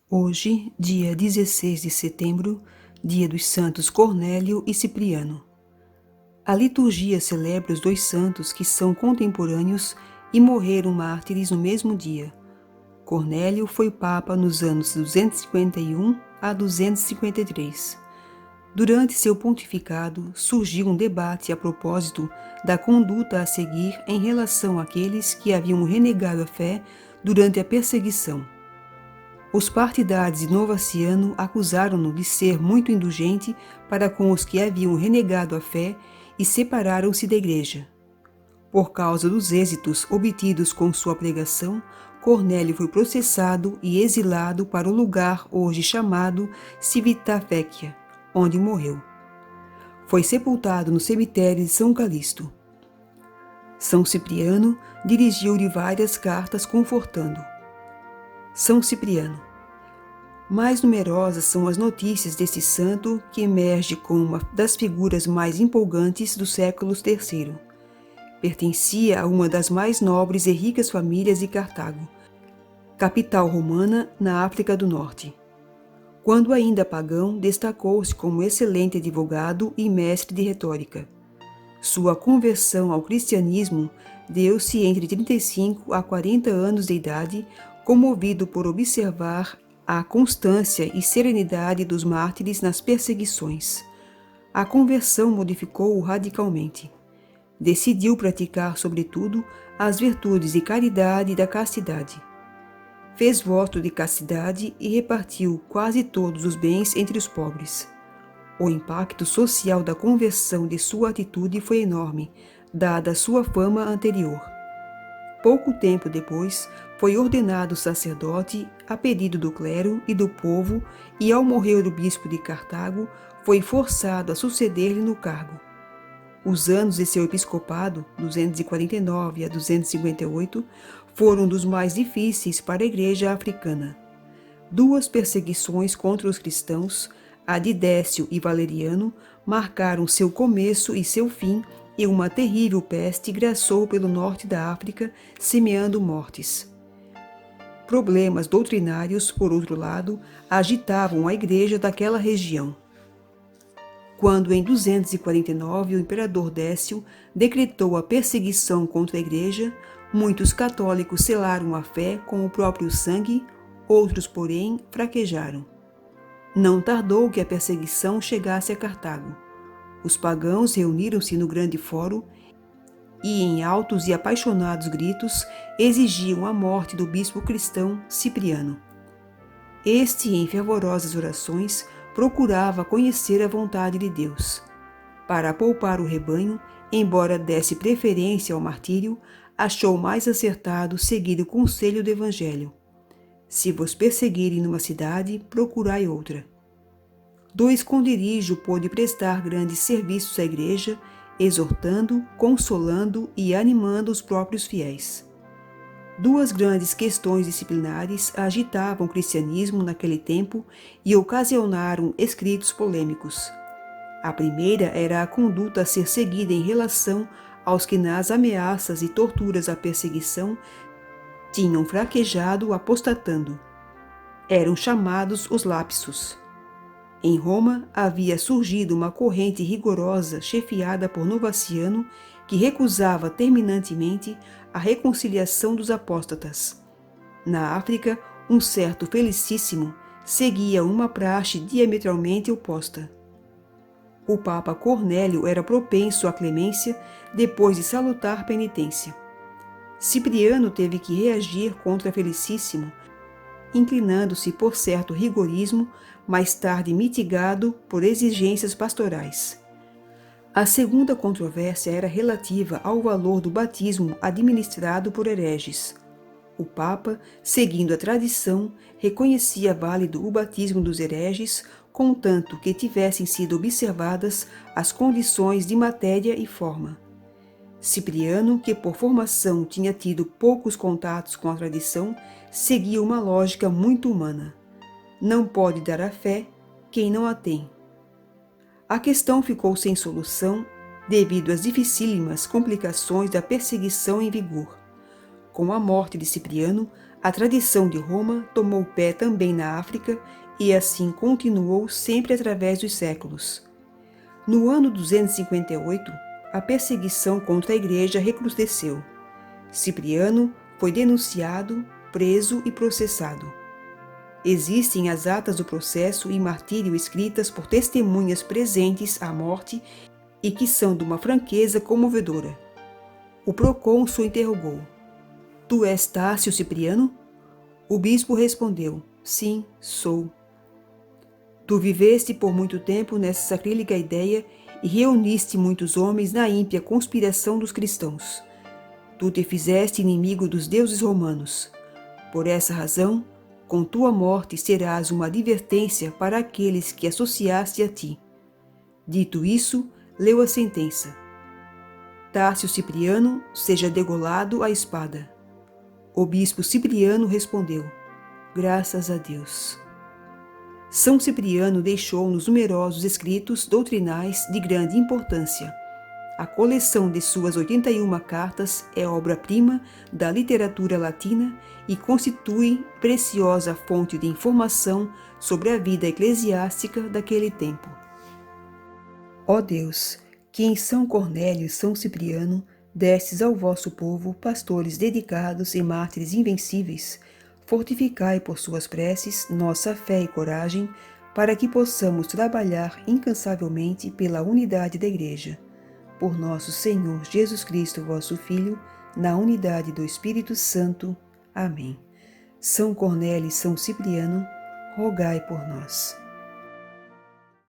Hoje, dia 16 de setembro, dia dos santos Cornélio e Cipriano. A liturgia celebra os dois santos que são contemporâneos e morreram mártires no mesmo dia. Cornélio foi papa nos anos 251 a 253. Durante seu pontificado, surgiu um debate a propósito da conduta a seguir em relação àqueles que haviam renegado a fé durante a perseguição. Os partidários de Novaciano acusaram-no de ser muito indulgente para com os que haviam renegado a fé e separaram-se da igreja. Por causa dos êxitos obtidos com sua pregação, Cornélio foi processado e exilado para o lugar hoje chamado Civitavecchia, onde morreu. Foi sepultado no cemitério de São Calixto. São Cipriano dirigiu-lhe várias cartas confortando. São Cipriano. Mais numerosas são as notícias desse santo que emerge como uma das figuras mais empolgantes do século III. Pertencia a uma das mais nobres e ricas famílias de Cartago, capital romana na África do Norte. Quando ainda pagão, destacou-se como excelente advogado e mestre de retórica. Sua conversão ao cristianismo deu-se entre 35 a 40 anos de idade, comovido por observar a constância e serenidade dos mártires nas perseguições. A conversão modificou-o radicalmente. Decidiu praticar, sobretudo, as virtudes de caridade e da castidade. Fez voto de castidade e repartiu quase todos os bens entre os pobres. O impacto social da conversão de sua atitude foi enorme, dada a sua fama anterior. Pouco tempo depois, foi ordenado sacerdote a pedido do clero e do povo e, ao morrer o bispo de Cartago, foi forçado a suceder-lhe no cargo. Os anos de seu episcopado, 249 a 258, foram dos mais difíceis para a Igreja africana. Duas perseguições contra os cristãos, a de Décio e Valeriano, marcaram seu começo e seu fim, e uma terrível peste graçou pelo norte da África, semeando mortes. Problemas doutrinários, por outro lado, agitavam a Igreja daquela região. Quando, em 249, o imperador Décio decretou a perseguição contra a Igreja, muitos católicos selaram a fé com o próprio sangue, outros, porém, fraquejaram. Não tardou que a perseguição chegasse a Cartago. Os pagãos reuniram-se no grande fórum e, em altos e apaixonados gritos, exigiam a morte do bispo cristão Cipriano. Este, em fervorosas orações, procurava conhecer a vontade de Deus. Para poupar o rebanho, embora desse preferência ao martírio, achou mais acertado seguir o conselho do Evangelho. Se vos perseguirem numa cidade, procurai outra. Do esconderijo pôde prestar grandes serviços à Igreja, exortando, consolando e animando os próprios fiéis. Duas grandes questões disciplinares agitavam o cristianismo naquele tempo e ocasionaram escritos polêmicos. A primeira era a conduta a ser seguida em relação aos que nas ameaças e torturas à perseguição tinham fraquejado apostatando. Eram chamados os lapsus. Em Roma havia surgido uma corrente rigorosa chefiada por Novaciano que recusava terminantemente a reconciliação dos apóstatas. Na África, um certo Felicíssimo seguia uma praxe diametralmente oposta. O Papa Cornélio era propenso à clemência depois de salutar penitência. Cipriano teve que reagir contra Felicíssimo, inclinando-se por certo rigorismo, mais tarde mitigado por exigências pastorais. A segunda controvérsia era relativa ao valor do batismo administrado por hereges. O Papa, seguindo a tradição, reconhecia válido o batismo dos hereges, contanto que tivessem sido observadas as condições de matéria e forma. Cipriano, que por formação tinha tido poucos contatos com a tradição, seguia uma lógica muito humana. Não pode dar a fé quem não a tem. A questão ficou sem solução devido às dificílimas complicações da perseguição em vigor. Com a morte de Cipriano, a tradição de Roma tomou pé também na África e assim continuou sempre através dos séculos. No ano 258, a perseguição contra a Igreja recrudesceu. Cipriano foi denunciado, preso e processado. Existem as atas do processo e martírio escritas por testemunhas presentes à morte e que são de uma franqueza comovedora. O procônsul interrogou: Tu és Tárcio Cipriano? O bispo respondeu: Sim, sou. Tu viveste por muito tempo nessa sacrílega ideia e reuniste muitos homens na ímpia conspiração dos cristãos. Tu te fizeste inimigo dos deuses romanos. Por essa razão, com tua morte serás uma advertência para aqueles que associaste a ti. Dito isso, leu a sentença. Tárcio Cipriano seja degolado à espada. O bispo Cipriano respondeu: Graças a Deus. São Cipriano deixou-nos numerosos escritos doutrinais de grande importância. A coleção de suas 81 cartas é obra-prima da literatura latina e constitui preciosa fonte de informação sobre a vida eclesiástica daquele tempo. Ó Deus, que em São Cornélio e São Cipriano destes ao vosso povo pastores dedicados e mártires invencíveis, fortificai por suas preces nossa fé e coragem, para que possamos trabalhar incansavelmente pela unidade da Igreja. Por nosso Senhor Jesus Cristo, vosso Filho, na unidade do Espírito Santo. Amém. São Cornélio e São Cipriano, rogai por nós.